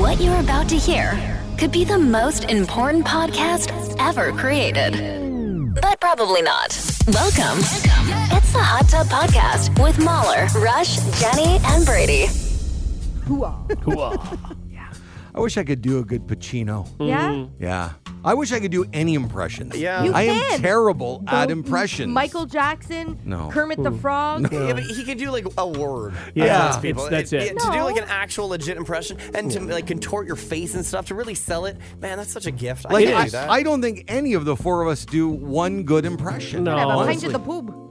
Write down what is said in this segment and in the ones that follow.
What you're about to hear could be the most important podcast ever created. But probably not. Welcome. It's the Hot Tub Podcast with Mahler, Rush, Jenny, and Brady. I wish I could do a good Pacino. Yeah? Yeah. I wish I could do any impressions. Yeah. You I am can. terrible at impressions. Michael Jackson, No. Kermit the Frog. Yeah, but he can do like a word. Yeah. That's people. That's it. To do No. like an actual legit impression and to like contort your face and stuff to really sell it, man, that's such a gift. I Like, can't do that. I don't think any of the four of us do one good impression. No. Have a pint honestly. of the poob.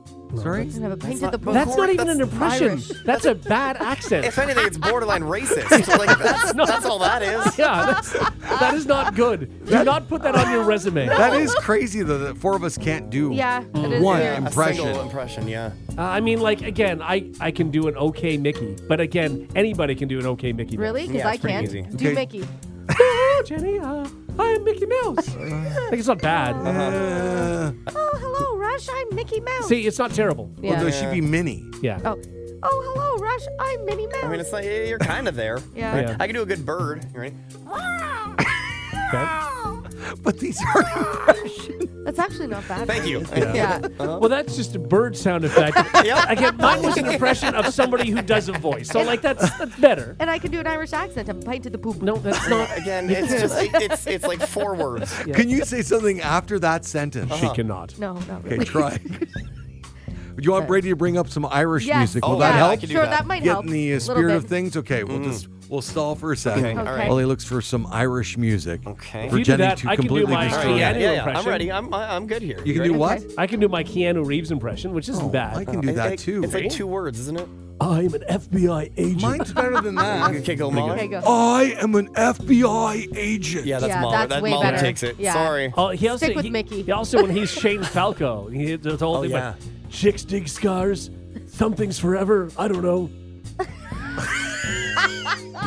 Sorry? Have a pint of the not- poob. That's not even an That's impression. Irish. That's a bad accent. If anything, it's borderline racist. So, like, that's all that is. Yeah, that is not good. Do not put that on your resume. That is crazy that the four of us can't do Yeah, it is one weird. A impression. single impression, yeah. I mean, like, again, I can do an okay Mickey. But again, anybody can do an okay Mickey. Really? Because Yeah, I it's pretty can't. easy. Do Okay. Mickey. Oh, Jenny, I'm Mickey Mouse. I think it's not bad. Oh, hello, Rush. I'm Mickey Mouse. See, it's not terrible. Yeah. Well, does she be Minnie? Yeah. Oh, hello, Rush. I'm Minnie Mouse. I mean, it's like you're kind of there. Yeah. Yeah. I can do a good bird. You ready? Okay. But these are impressions. That's actually not bad. Thank you. Yeah. Well, that's just a bird sound effect. Yep. Again, mine was an impression of somebody who does a voice. So, like, that's better. And I can do an Irish accent. Have a pint of the poop. No, that's not. Again, it's just it's like 4 words. Can you say something after that sentence? She cannot. No, not Okay, really. try. Would you want Brady to bring up some Irish Yes. music? Will Oh, that yeah, help? I can do Sure, that. that might Get help. in the Little spirit bit. of things? Okay, we'll stall for a second. Okay, all right. While he looks for some Irish music. Okay. For If you do Jenny that, to I can do completely my destroy. Keanu yeah. impression. I'm ready. I'm good here. You can ready? do what? I can do my Keanu Reeves impression, which isn't bad. I can do that too. It's like 2 words, isn't it? I'm an FBI agent. Mine's better than that. Okay, go Mahler. Okay, go. I am an FBI agent. Yeah, that's Yeah, Mahler. that's That way Mahler better. takes it. Yeah. Sorry. Oh, he also, Stick with he- Mickey. He also, when he's Shane Falco, he does the whole Oh, thing yeah. like, chicks dig scars, something's forever, I don't know.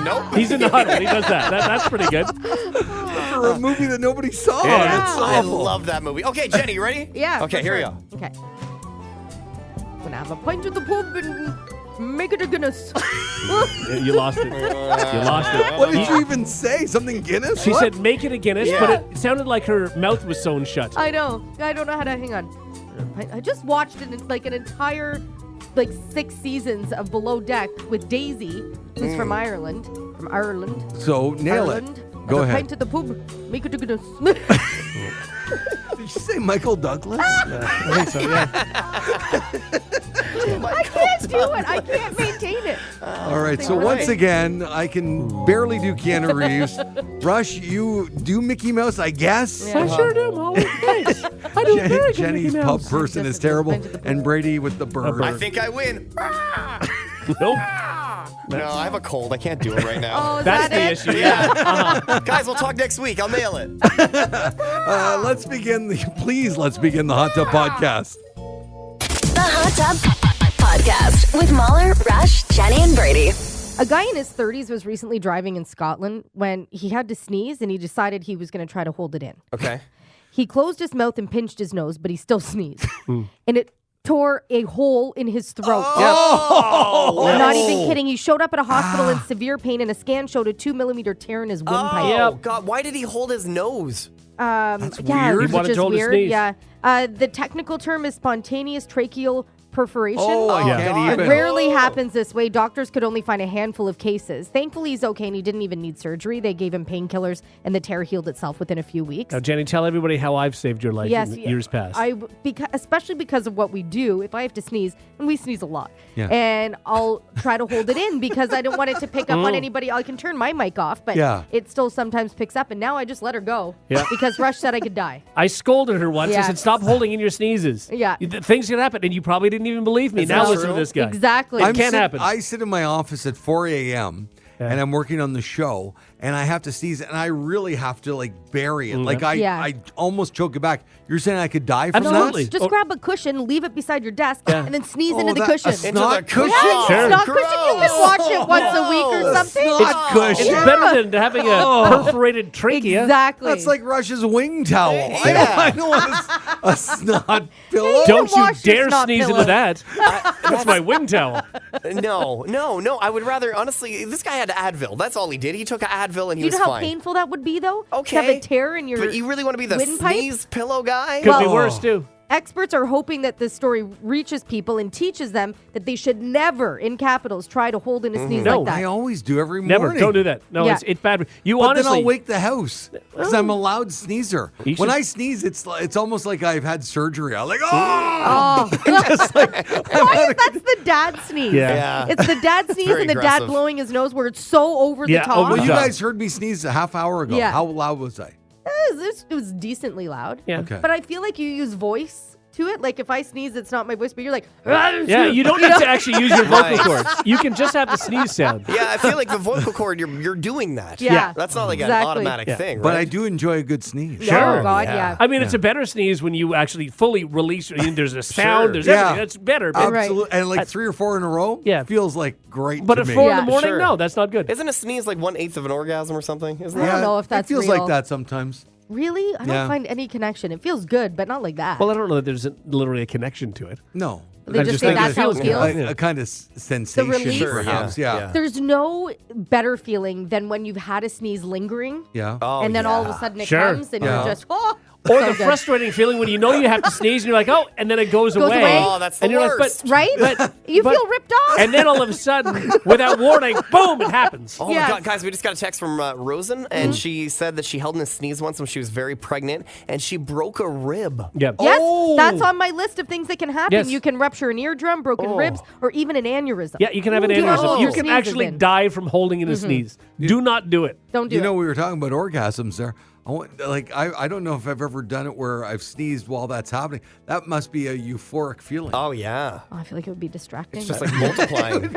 Nope. He's in the huddle. He does that. That's pretty good. For a movie that nobody saw. Yeah. It's I awful. love that movie. Okay, Jenny, you ready? Yeah. Okay, for here we sure. go. Okay. Gonna have a pint of the poop and make it a Guinness. Yeah, you lost it. You lost it. What did you even say? Something Guinness? She What? said, make it a Guinness, Yeah. but it sounded like her mouth was sewn shut. I know. I don't know how to. Hang on. I just watched an entire 6 seasons of Below Deck with Daisy, who's from Ireland. From Ireland. So nail Ireland. it. Go Have a ahead. pint of the poop. Make it a Guinness. Did you say Michael Douglas? I think so, yeah. I can't do it. I can't maintain it. All right. So All once right. again, I can barely do Keanu Reeves. Rush, you do Mickey Mouse, I guess. Yeah. I sure do, Molly. Thanks. I do very good Jenny's Mickey pub Mouse. person is Just terrible, pint of the and Brady with the bird. bird. I think I win. Nope. No, I have a cold. I can't do it right now. Oh, is That's that the it? issue, yeah. Guys, we'll talk next week. I'll nail it. Let's begin the Hot Tub Podcast. The Hot Tub Podcast with Mahler, Rush, Jenny, and Brady. A guy in his 30s was recently driving in Scotland when he had to sneeze and he decided he was going to try to hold it in. Okay. He closed his mouth and pinched his nose, but he still sneezed. And it tore a hole in his throat. Oh, Not even kidding. He showed up at a hospital in severe pain, and a scan showed a 2-millimeter tear in his windpipe. Oh, Yep. God. Why did he hold his nose? That's Yeah, weird. which He wanted is Joel to weird. sneeze. Yeah. The technical term is spontaneous tracheal perforation. Oh, I Yeah. can't God. even. It rarely happens this way. Doctors could only find a handful of cases. Thankfully, he's okay, and he didn't even need surgery. They gave him painkillers, and the tear healed itself within a few weeks. Now, Jenny, tell everybody how I've saved your life in years past. Especially because of what we do. If I have to sneeze, and we sneeze a lot, Yeah. and I'll try to hold it in because I don't want it to pick up on anybody. I can turn my mic off, but Yeah. it still sometimes picks up. And now I just let her go Yeah. because Rush said I could die. I scolded her once. I Yeah. said, stop holding in your sneezes. Yeah. Things can happen, and you probably didn't even believe me. Is Now that listen true? to this guy. Exactly. Can't happen. I sit in my office at 4 a.m. and I'm working on the show, and I have to sneeze, and I really have to bury it. Yeah. I almost choke it back. You're saying I could die from Absolutely. that? Just grab a cushion, leave it beside your desk, and then sneeze into the that- cushion. a snot Into the cushion? cushion? Yeah, Sure. snot cushion. You can wash it once a week or something. Snot cushion. It's better than having a perforated trachea. Exactly. That's like Rush's wing towel. Yeah. I don't want a snot pillow. Don't you wash your dare snot sneeze pillow. into that. That's my wing towel. No. I would rather, honestly, this guy had had Advil. That's all he did. He took an Advil and he Do you was know how fine. painful that would be, though? Okay. To have a tear in your But you really want to be the windpipe? sneeze pillow guy? Could be Well- worse, too. Experts are hoping that this story reaches people and teaches them that they should never, in capitals, try to hold in a sneeze No. like that. I always do every Never. morning. Don't do that. No, Yeah. it's bad. You But honestly. then I'll wake the house because I'm a loud sneezer. You When should- I sneeze, it's almost like I've had surgery. I'm like, oh! That's the dad sneeze. Yeah. It's the dad sneeze very and the dad aggressive. blowing his nose where it's so over the Yeah, top. over Well, the you top. guys heard me sneeze a half hour ago. Yeah. How loud was I? It was decently loud. Yeah. Okay. But I feel like you use voice to it. Like if I sneeze, it's not my voice, but you're like, Yeah, you don't need to actually use your vocal Nice. cords. You can just have the sneeze sound. Yeah, I feel like the vocal cord, you're doing that. Yeah. That's not like an Exactly. automatic Yeah. thing, right? But I do enjoy a good sneeze. Sure. Oh, God, Yeah. yeah. I mean, it's a better sneeze when you actually fully release. There's a sound. Sure. There's Yeah. everything. That's better. But, Right. Absolutely. And like 3 or 4 in a row Yeah. feels like great but to at me. 4 in Yeah. the morning, Sure. no, that's not good. Isn't a sneeze like 1/8 of an orgasm or something? Isn't I that? don't know if that's It feels real. like that sometimes. Really? I don't Yeah. find any connection. It feels good, but not like that. Well, I don't know that there's literally a connection to it. No. They I just just say think that's it how it feels feels. good. A kind of sensation, release? Sure, perhaps. yeah. Yeah. There's no better feeling than when you've had a sneeze lingering, Yeah. Oh, and then all of a yeah. sudden it Sure. comes, and Yeah. you're just, oh. Or so the good. frustrating feeling when you know you have to sneeze and you're like, oh, and then it goes away. away. Oh, that's the and you're worst. like, Right? You but- feel ripped off. and then all of a sudden, without warning, boom, it happens. Oh Yes. my God, guys, we just got a text from Rosen, and she said that she held in a sneeze once when she was very pregnant, and she broke a rib. Yeah. Yes, Oh. that's on my list of things that can happen. Yes. You can rupture an eardrum, broken ribs, or even an aneurysm. Yeah, you can have an Do not aneurysm. hold You your can sneezes actually in. die from holding in a sneeze. Do not do it. Don't do You it. know, we were talking about orgasms there. I don't know if I've ever done it where I've sneezed while that's happening. That must be a euphoric feeling. Oh, yeah. Oh, I feel like it would be distracting. It's just like multiplying.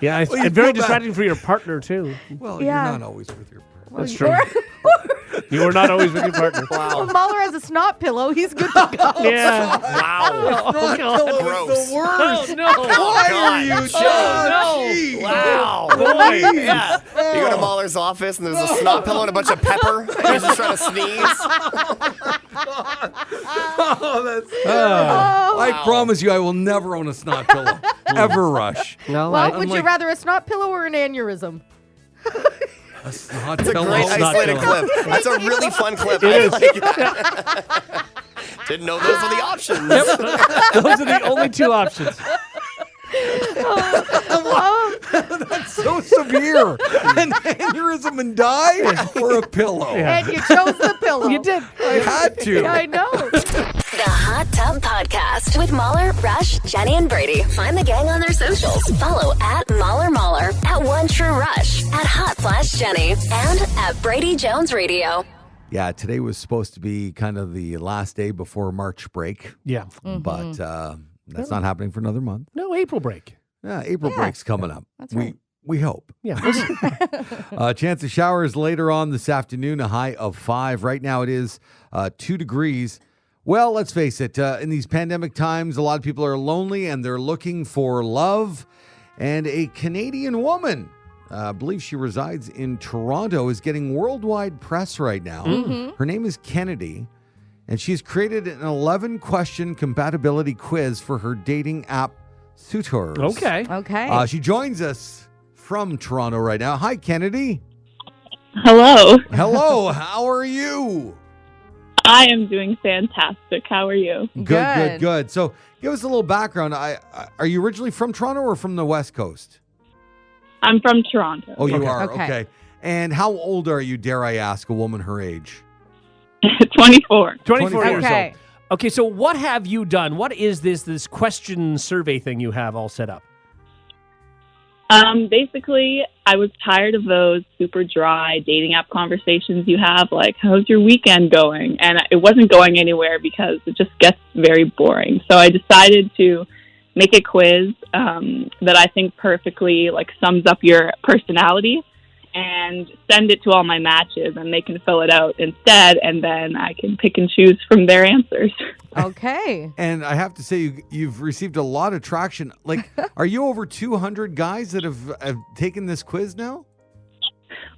Yeah, it's Well, you and very feel bad. distracting for your partner, too. Well, Yeah. you're not always with your partner. That's true. You are not always with your partner. Well, Mahler has a snot pillow. He's good to go. Yeah. Wow. Oh, God. Gross. The worst. Oh, no. Why God. are you? Oh, no. Gee. Wow. Boy. Yeah. You go to Mahler's office, and there's a snot pillow and a bunch of pepper. And he's just trying to sneeze. Oh, that's terrible. I promise you, I will never own a snot pillow. Ever, Rush. No, Well, I- would you like- rather a snot pillow or an aneurysm? A snot It's a pillow. great Snot isolated pillow. clip. That's a really fun clip. It I is. like that. Didn't know those were the options. those are the only 2 options. So severe. An aneurysm and die, or a pillow. Yeah. And you chose the pillow. You did. I had to. I know. The Hot Tub Podcast with Mahler, Rush, Jenny, and Brady. Find the gang on their socials. Follow at Mahler, at One True Rush, at Hot Flash Jenny, and at Brady Jones Radio. Yeah, today was supposed to be kind of the last day before March break, Yeah. but that's not happening for another month. No, April break. Yeah, April break's coming up. That's right. We hope. Yeah. Chance of showers later on this afternoon, a high of 5. Right now it is 2 degrees. Well, let's face it, in these pandemic times, a lot of people are lonely and they're looking for love. And a Canadian woman, I believe she resides in Toronto, is getting worldwide press right now. Her name is Kennedy, and she's created an 11-question compatibility quiz for her dating app suitors. Okay. Okay. She joins us from Toronto right now. Hi, Kennedy. Hello. Hello. How are you? I am doing fantastic. How are you? Good. So give us a little background. Are you originally from Toronto or from the West Coast? I'm from Toronto. Oh, you Okay. are? Okay. Okay. And how old are you, dare I ask, a woman her age? 24. 24 years Okay. old. Okay, so what have you done? What is this question survey thing you have all set up? Basically, I was tired of those super dry dating app conversations you have, like, how's your weekend going? And it wasn't going anywhere because it just gets very boring. So I decided to make a quiz that I think perfectly, like, sums up your personality and send it to all my matches, and they can fill it out instead, and then I can pick and choose from their answers. Okay. And I have to say, you've received a lot of traction. Like, are you over 200 guys that have taken this quiz now?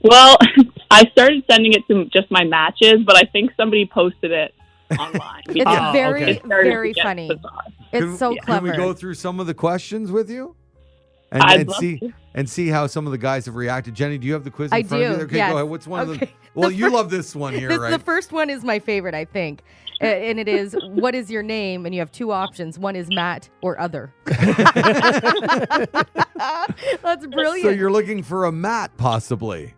Well, I started sending it to just my matches, but I think somebody posted it online. It's Oh, very, okay. It started very to get funny. bizarre. It's so clever. Can we go through some of the questions with you? I'd love to. and see how some of the guys have reacted. Jenny, do you have the quiz in I front of you? do, Okay, yes. go ahead. What's one of them? Okay. Well, you love this one here, right? The first one is my favorite, I think. And it is, what is your name? And you have two options. One is Matt or other. That's brilliant. So you're looking for a Matt, possibly.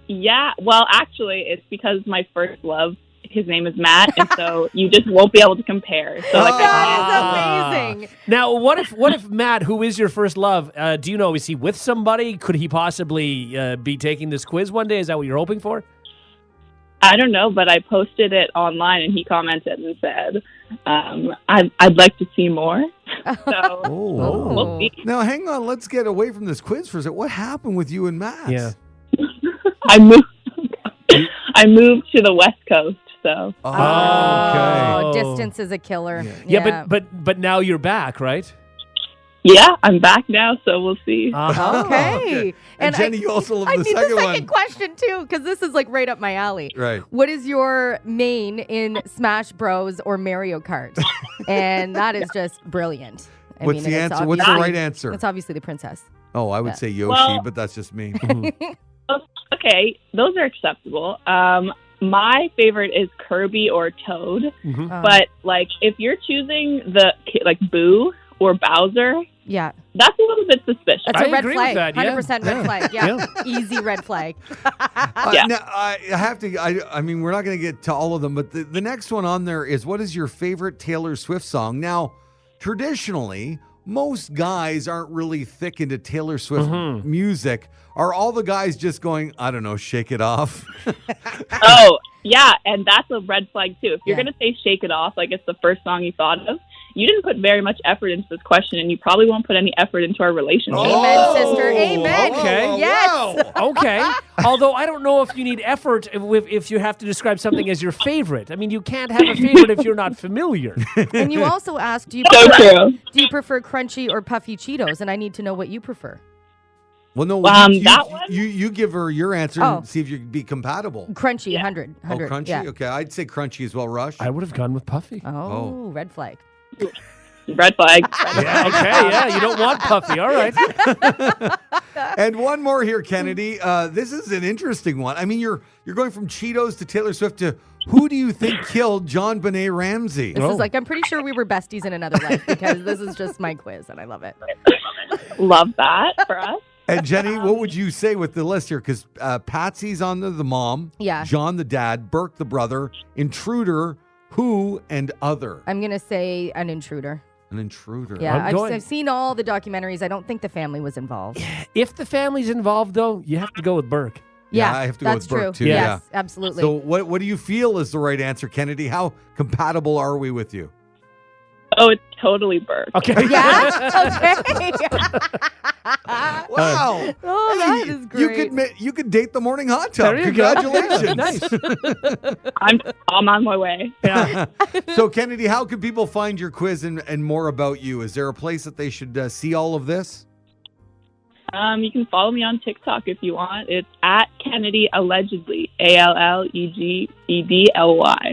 Yeah. Well, actually, it's because my first love, his name is Matt, and so you just won't be able to compare. So like, That is amazing. Now, what if Matt, who is your first love, do you know, is he with somebody? Could he possibly be taking this quiz one day? Is that what you're hoping for? I don't know, but I posted it online, and he commented and said, "I'd like to see more." So we'll see. Now, hang on. Let's get away from this quiz for a second. What happened with you and Matt? Yeah. I moved to the West Coast, so Oh, okay. Distance is a killer. Yeah, but now you're back, right? yeah, I'm back now. So we'll see. Okay. And Jenny, you also love I the need second the second one. question, too, because this is like right up my alley. Right. What is your main in Smash Bros. Or Mario Kart? And that is just brilliant. What's the it's answer? What's the obviously- right answer? It's obviously the princess. Oh, I would say Yoshi, Well- but that's just me. Okay, those are acceptable. My favorite is Kirby or Toad, but like if you're choosing the like Boo or Bowser, Yeah. that's a little bit suspicious. That's I a red agree flag. with that, yeah. 100% red flag. Yeah. Easy red flag. Yeah. Now, I have to, I mean, we're not going to get to all of them, but the next one on there is, what is your favorite Taylor Swift song? Now, traditionally, most guys aren't really thick into Taylor Swift music. Are all the guys just going, I don't know, Shake It Off? Oh, yeah, and that's a red flag too. If you're Yeah. going to say Shake It Off, like it's the first song you thought of, you didn't put very much effort into this question, and you probably won't put any effort into our relationship. Amen, sister. Amen. Okay. Yes. Wow. Okay. Although I don't know if you need effort if you have to describe something as your favorite. I mean, you can't have a favorite if you're not familiar. And you also asked, do you So prefer, true. do you prefer crunchy or puffy Cheetos? And I need to know what you prefer. Well, no, that one? you give her your answer Oh. and see if you can be compatible. Crunchy, Yeah. 100. Oh, 100. crunchy? Yeah. Okay, I'd say crunchy as well, Rush. I would have gone with Puffy. Oh, red flag. Red flag. Yeah, okay, yeah, you don't want Puffy. All right. And one more here, Kennedy. This is an interesting one. I mean, you're going from Cheetos to Taylor Swift to who do you think killed John Benet Ramsey? This is like, I'm pretty sure we were besties in another life because this is just my quiz and I love it. Love that for us. And Jenny, what would you say with the list here? Because Patsy's on the mom, Yeah. John the dad, Burke the brother, intruder, who, and other. I'm going to say an intruder. An intruder. Yeah, I'm going- I've seen all the documentaries. I don't think the family was involved. If the family's involved, though, you have to go with Burke. Yeah, I have to go that's with Burke, true. too, Yes, yeah. absolutely. So what do you feel is the right answer, Kennedy? How compatible are we with you? Oh, it's totally Burke. Okay. yeah? Okay. Wow. Oh, that Hey, is great. You could date the morning hot tub. There you go. Congratulations. Nice. I'm on my way. Yeah. So, Kennedy, how can people find your quiz and more about you? Is there a place that they should see all of this? You can follow me on TikTok if you want. It's at Kennedy Allegedly. ALLEGEDLY.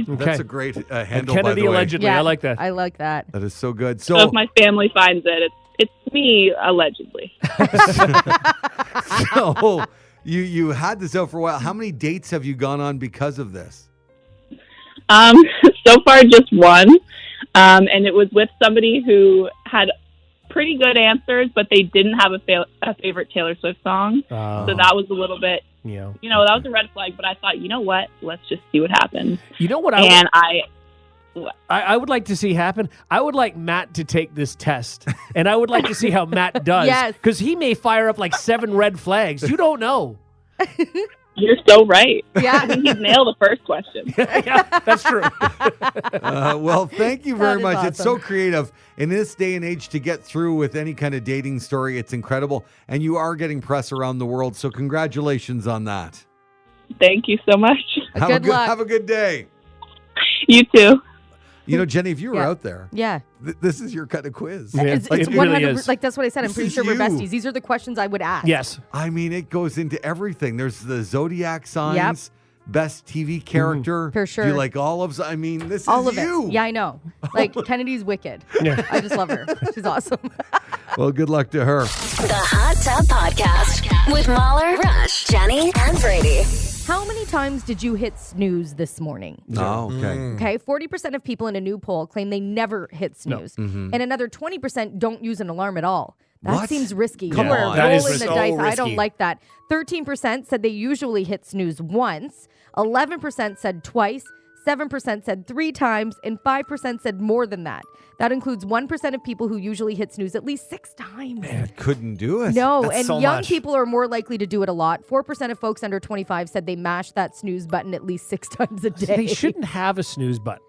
Okay. That's a great And handle, by Kennedy the way. allegedly. Yeah, I like that. I like that. That is so good. So So, if my family finds it, it's me allegedly. so you had this out for a while. How many dates have you gone on because of this? So far, just one. And it was with somebody who had pretty good answers, but they didn't have a favorite Taylor Swift song. So that was a little bit, Yeah. that was a red flag. But I thought, you know what? Let's just see what happens. You know what And I would like to see happen? I would like Matt to take this test, and I would like to see how Matt does. Yes. Because he may fire up like 7 red flags. You don't know. you're so right. Yeah. I think he's nailed the first question. Yeah, that's true. Well, thank you very That is much. It's so awesome. creative. In this day and age, to get through with any kind of dating story, it's incredible. And you are getting press around the world. So congratulations on that. Thank you so much. Good luck. Have a good day. You too. You know, Jenny, if you were Yeah. out there, Yeah. this is your kind of quiz. Yeah. It's It really 100 is. like that's what I said. I'm This pretty is sure we're you. besties. These are the questions I would ask. Yes. I mean, it goes into everything. There's the zodiac signs, best TV character. For sure. Do you like olives? I mean, this All is of you. it. Yeah, I know. Like Kennedy's wicked. Yeah. I just love her. She's awesome. Well, good luck to her. The Hot Tub Podcast with Mahler, Rush, Jenny, and Brady. How many times did you hit snooze this morning? Oh, okay. Okay, 40% of people in a new poll claim they never hit snooze. And another 20% don't use an alarm at all. That What? seems risky. Come We're on. That is rolling the so dice. I don't risky. like that. 13% said they usually hit snooze once. 11% said twice. 7% said 3 times. And 5% said more than that. That includes 1% of people who usually hit snooze at least 6 times. Man, couldn't do it. No, That's and so young much. people are more likely to do it a lot. 4% of folks under 25 said they mash that snooze button at least 6 times a day. They shouldn't have a snooze button.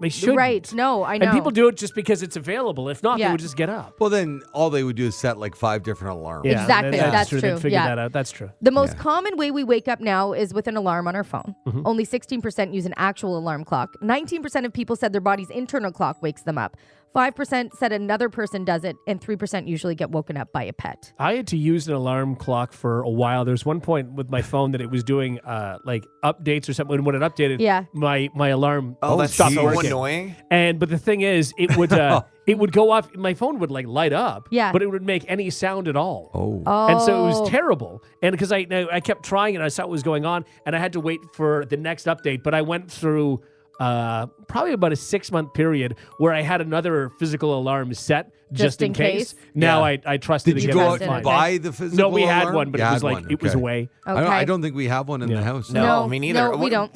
They should. Right. No, I know. And people do it just because it's available. If not, Yeah. they would just get up. Well, then all they would do is set like 5 different alarms. Yeah, Exactly, that's true. true, They'd figure yeah. that out. That's true. The most common way we wake up now is with an alarm on our phone. Only 16% use an actual alarm clock. 19% of people said their body's internal clock wakes them up. 5% said another person does it, and 3% usually get woken up by a pet. I had to use an alarm clock for a while. There's one point with my phone that it was doing like updates or something. When it updated, Yeah. my alarm That's stopped so working. annoying. But the thing is, it would go off. My phone would like light up, Yeah. but it would make any sound at all. Oh. And so it was terrible. And because I kept trying and I saw what was going on, and I had to wait for the next update. But I went through probably about a 6-month period where I had another physical alarm set just in case. Now Yeah. I trusted Did you again. go That's out Trusted, and fine. okay. buy the physical No, we had alarm? one, but You it had was like one, it was okay. away. Okay. I don't think we have one in the house. No, me neither. no, we don't.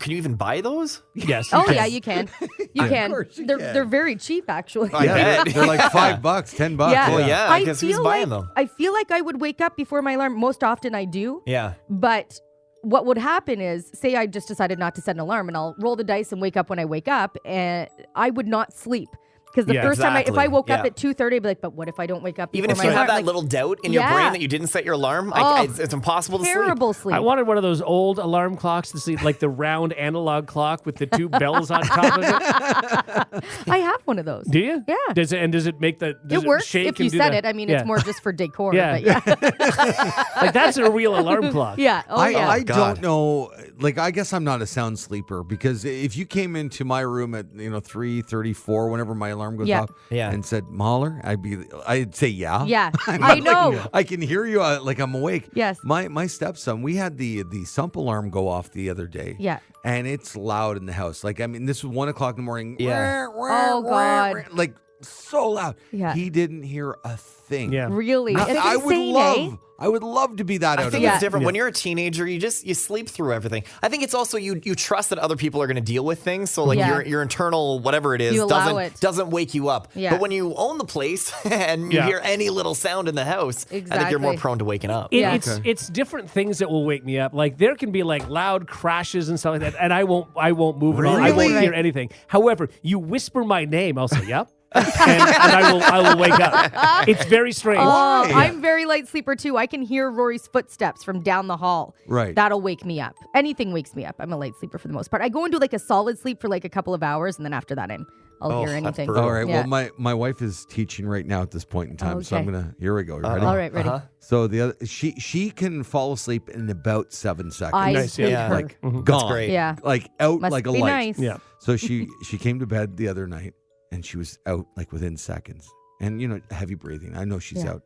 Can you even buy those? Yes. Oh, you can. yeah, you can. You can. course you they're, can. they're very cheap, actually. I Yeah, bet. they're like $5, $10. Yeah. Well, yeah, I because who's feel buying like them? I feel like I would wake up before my alarm. Most often I do. Yeah. But what would happen is, say I just decided not to set an alarm, and I'll roll the dice and wake up when I wake up, and I would not sleep. Because the Yeah, first time, if I exactly. woke up Yeah. at 2:30, I'd be like, but what if I don't wake up Even before if you my have alarm? that Like, little doubt in your Yeah. brain that you didn't set your alarm, Oh, it's impossible to sleep. terrible sleep. I wanted one of those old alarm clocks to sleep, like the round analog clock with the 2 bells on top of it. I have one of those. Do you? Yeah. Does it make the? Does It works shake if and you do set the- it. I mean, Yeah. it's more just for decor. Yeah. But yeah. Like that's a real alarm clock. Yeah. Oh, yeah. I God. don't know. Like, I guess I'm not a sound sleeper because if you came into my room at 3:34, whenever my alarm goes Yeah. off, Yeah. and said Mahler, I'd say yeah. Yeah. I'm I like, know. I can hear you. Like I'm awake. Yes. My stepson, we had the sump alarm go off the other day. Yeah. And it's loud in the house. Like, I mean, this was 1:00 in the morning. Yeah. Oh, God. Like so loud. Yeah. He didn't hear a thing. Yeah. Really? It's I would insane, love. I would love to be that out I of think it. Yeah. it's different. When you're a teenager, you sleep through everything. I think it's also you trust that other people are going to deal with things. So like Yeah. your internal whatever it is You allow it. doesn't wake you up. Yeah. But when you own the place and you Yeah. hear any little sound in the house, I think you're more Exactly. prone to waking up. It- Yeah. It's different things that will wake me up. Like there can be like loud crashes and stuff like that, and I won't move at all. I won't Really? hear anything. However, you whisper my name, I'll say yep, and I will wake up. It's very strange. Oh, Why? I'm very light sleeper too. I can hear Rory's footsteps from down the hall. Right. That'll wake me up. Anything wakes me up. I'm a light sleeper for the most part. I go into like a solid sleep for like a couple of hours, and then after that, I'll Oh, hear that's anything. brutal. All right. Yeah. Well, my wife is teaching right now at this point in time, so I'm Okay. gonna. Here we go. You ready? All right, ready. So the other, she can fall asleep in about 7 seconds. I Nice, hate yeah. her. Like Mhm. gone. great. Yeah. Like out Must like a be light. nice. Yeah. So she came to bed the other night and she was out like within seconds. And heavy breathing. I know she's Yeah. out.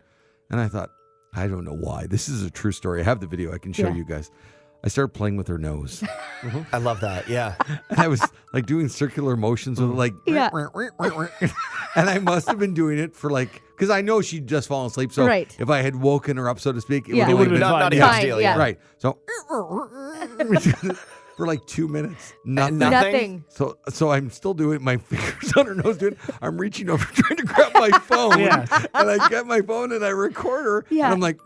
And I thought, I don't know why. This is a true story. I have the video. I can show Yeah. you guys. I started playing with her nose. I love that. Yeah. And I was like doing circular motions with it, like, Yeah. and I must have been doing it for like, because I know she'd just fallen asleep. So Right. if I had woken her up, so to speak, Yeah. It would would've been have fine. not a Yeah. huge Fine, deal. yeah. right. So for like 2 minutes, nothing. Nothing. So I'm still doing my fingers on her nose, doing. I'm reaching over trying to grab my phone, Yeah. and I get my phone and I record her, Yeah. and I'm like,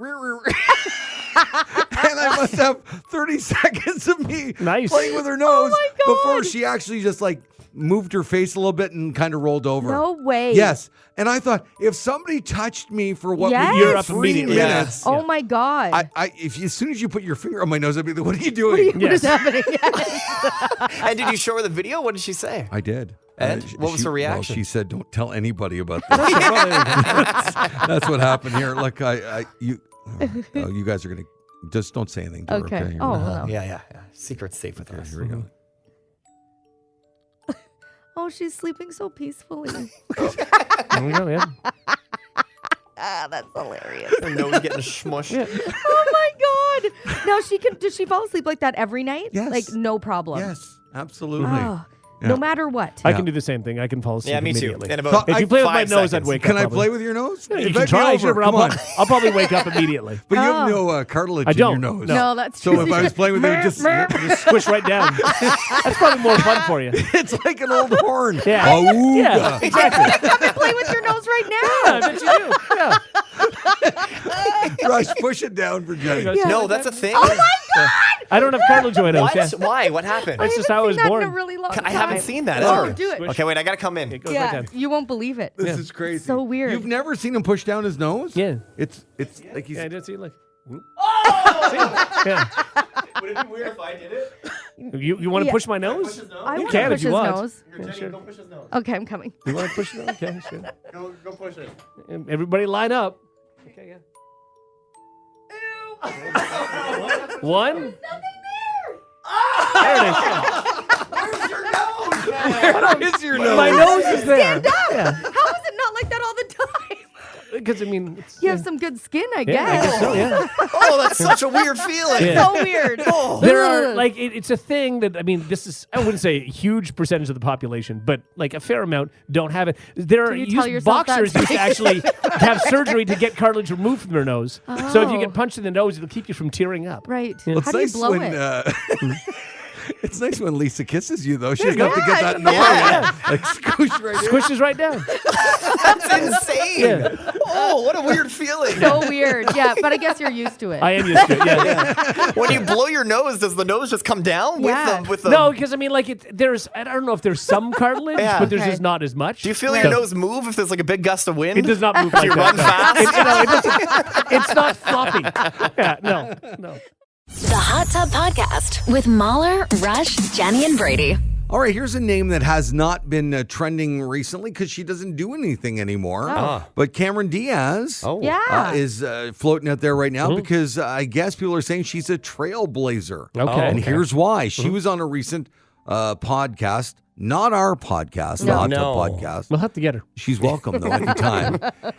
and I must have 30 seconds of me Nice. playing with her nose my God. before she actually just like moved her face a little bit and kind of rolled over. No way. Yes, and I thought if somebody touched me for what Yes. would You're be up 3 immediately. minutes. Oh my God. As soon as you put your finger on my nose, I'd be like, "What are you doing?" What is Yes. happening? And did you show her the video? What did she say? I did. And what was her Well, reaction? she said, "Don't tell anybody about this." That's what happened here. Look, you guys are gonna just don't say anything to her. Okay. Okay. Here Oh, we go. no. Yeah. Secret's safe with Okay, us. here we go. Oh, she's sleeping so peacefully. There we go, yeah. That's hilarious. Her nose getting smushed. Oh my God. Now does she fall asleep like that every night? Yes. Like no problem. Yes, absolutely. Oh, no matter what. I can do the same thing. I can fall asleep Yeah, me too. immediately. In about If you play with my 5 nose, I'd seconds. wake up. Can I probably. play with your nose? Yeah, you Invite can me try. over. Sure, Come on. I'll probably wake up immediately. But you have no cartilage I don't. in your nose. No, that's So true. if I was playing with you, just Just squish right down. That's probably more fun for you. it's like an old horn. Yeah. Auga. Yeah, exactly. Come and play with your nose right now. Yeah, I bet you do. Yeah. Rush, push it down for Jenny. Yeah. No, that's a thing. Oh my God. I don't have cartilage in my nose. What? Yeah. Why? What happened? That's just how I was seen that born. in a really long time. I haven't seen that Oh, ever. do it. Okay, wait, I gotta come in. It goes Yeah, right down. you won't believe it. This is crazy. So weird. You've never seen him push down his nose? Yeah. It's like he's. Yeah, I did see like. Oh! Yeah. Would it be weird if I did it? You want to Yeah. push my nose? I You want can to if push you his want. nose. Yeah, sure. Go push his nose. Okay, I'm coming. You want to push it? Okay, sure. Go push it. Everybody line up. Okay, yeah. One. There it is. Where is your nose? My nose is there. Stand up. Yeah. How is it not like that all the time? Because I mean, it's, You have some good skin, I yeah, I guess. guess so. Yeah. Oh, that's such a weird feeling. Yeah. So weird. There are like it's a thing that I mean, this is I wouldn't say a huge percentage of the population, but like a fair amount don't have it. There are you tell yourself boxers that? used to actually have surgery to get cartilage removed from their nose. So if you Oh. get punched in the nose, it'll keep you from tearing up. Right. Yeah. How do you blow it? It's nice when Lisa kisses you, though. She doesn't have to get that in the Yeah. way. Like, squish right in. Squishes right down. That's insane. Yeah. Oh, what a weird feeling. So weird. Yeah, but I guess you're used to it. I am used to it. Yeah. When you blow your nose, does the nose just come down Yeah. with the No, because I mean, like there's I don't know if there's some cartilage, Yeah. but there's Okay. just not as much. Do you feel your So- nose move if there's like a big gust of wind? It does not move Do like you that. run no. fast? It's not floppy. Yeah, no. The Hot Tub Podcast with Mahler, Rush, Jenny, and Brady. All right, here's a name that has not been trending recently because she doesn't do anything anymore. But Cameron Diaz Yeah. is floating out there right now because I guess people are saying she's a trailblazer. Okay. And here's why. She was on a recent podcast, not our podcast, the No. Hot Tub No. Podcast. We'll have to get her. She's welcome, though, anytime.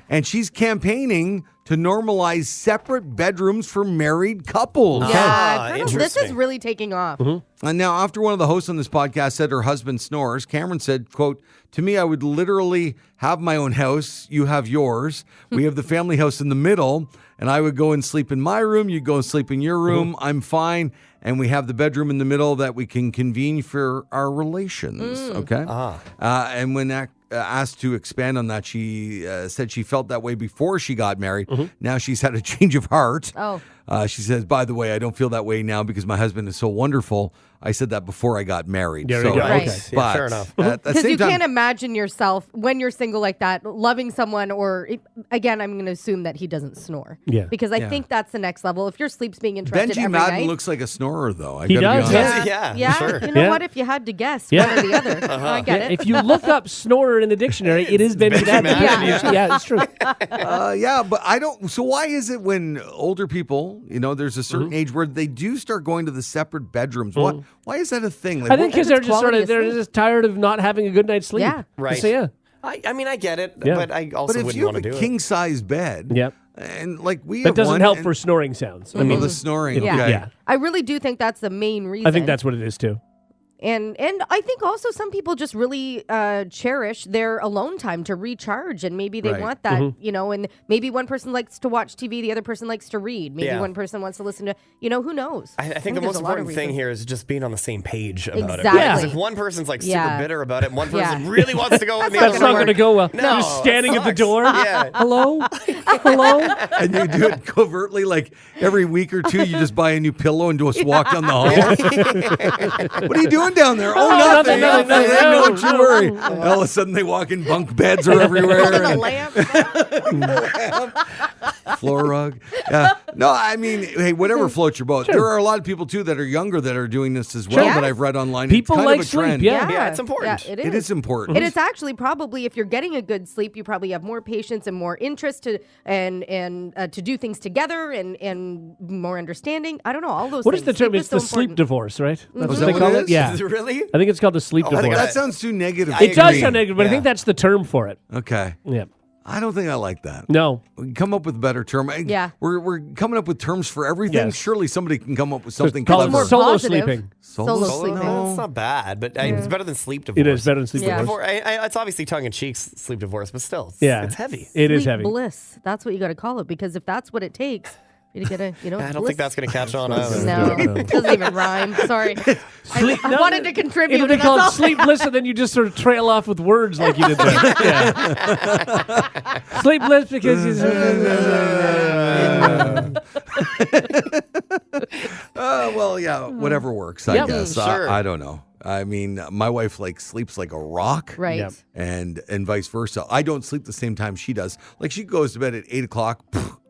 And she's campaigning to normalize separate bedrooms for married couples. Yeah, Ah, I've heard of- this is interesting. really taking off. And now, after one of the hosts on this podcast said her husband snores, Cameron said, quote, "To me, I would literally have my own house. You have yours. We have the family house in the middle, and I would go and sleep in my room. You'd go and sleep in your room. I'm fine. And we have the bedroom in the middle that we can convene for our relations." Okay. And when asked to expand on that, she said she felt that way before she got married. Now she's had a change of heart. Oh. She says, "By the way, I don't feel that way now because my husband is so wonderful. I said that before I got married." There you go. Right. Okay. Yeah, fair enough. At the Because same you time, can't imagine yourself when you're single like that, loving someone, or again, I'm going to assume that he doesn't snore. Yeah. Because I think that's the next level. If your sleep's being interrupted Benji every Madden night. looks like a snorer, though. I He gotta does, be honest. yeah. Yeah, Yeah, sure. you know Yeah. what? If you had to guess Yeah. one or the other, I get it. If you look up snorer in the dictionary, it is Benji Madden. Madden. Yeah, it's true. Yeah, but I don't. So why is it when older people, there's a certain age where they do start going to the separate bedrooms? Why is that a thing? Like, I think because they're just quality of they're sleep. just tired of not having a good night's sleep. Yeah. Right. So yeah. I mean, I get it, Yeah. but I also but if wouldn't you have want to a do king size bed, Yep. and like we That have doesn't one, help and- for snoring sounds. I Oh, mean, the snoring. Yeah. Okay. yeah. I really do think that's the main reason. I think that's what it is too. And I think also some people just really cherish their alone time to recharge, and maybe they Right. want that, and maybe one person likes to watch TV, the other person likes to read. Maybe Yeah. one person wants to listen to, who knows? I think the there's most a lot of important thing reasons. here is just being on the same page about it. Exactly. Because if one person's like super Yeah. bitter about it, and one Yeah. person really wants to go in the That's other not room. going to go well. No, You're standing it at the sucks. door. Yeah. Hello? Hello? And you do it covertly, like every week or two, you just buy a new pillow and just walk down the hall. What are you doing down there? Oh, nothing. nothing, nothing, Don't you no. worry. And all of a sudden, they walk in, bunk beds are everywhere. Holding a and lamp. floor rug. No, I mean, hey, whatever floats your boat. There are a lot of people, too, that are younger that are doing this as well Sure. that I've read online. People it's kind like of a sleep, trend. yeah. Yeah, it's important. Yeah, It is important. And it's actually probably, if you're getting a good sleep, you probably have more patience and more interest to to do things together and more understanding. I don't know, all those What is things. the term? Sleep It's is the so sleep important. divorce, right? That's Is what that they what call it it? is? Yeah. Is it really? I think it's called the sleep I think divorce. That sounds too negative. I It does agree. sound negative, but I think Yeah. that's the term for it. Okay. Yeah. I don't think I like that. No. We can come up with a better term. Yeah. We're coming up with terms for everything. Yes. Surely somebody can come up with something Call it clever. more solo positive. sleeping. Solo Solo- sleeping. No. It's not bad, but it's better than sleep divorce. It is better than sleep Yeah. divorce. It's obviously tongue-in-cheek sleep divorce, but still, it's heavy. It is Sleep heavy. bliss. That's what you got to call it, because if that's what it takes, you to get a, I don't bliss. think that's going to catch on either. No, it doesn't even rhyme. Sorry. I wanted to contribute. It'll be and that's all. called sleep bliss, and then you just sort of trail off with words like you did there. Yeah. Sleep bliss because you. Well, yeah, whatever works, I Yep. guess. Sure. I don't know. I mean, my wife sleeps like a rock. Right. Yep. And vice versa. I don't sleep the same time she does. Like, she goes to bed at 8 o'clock.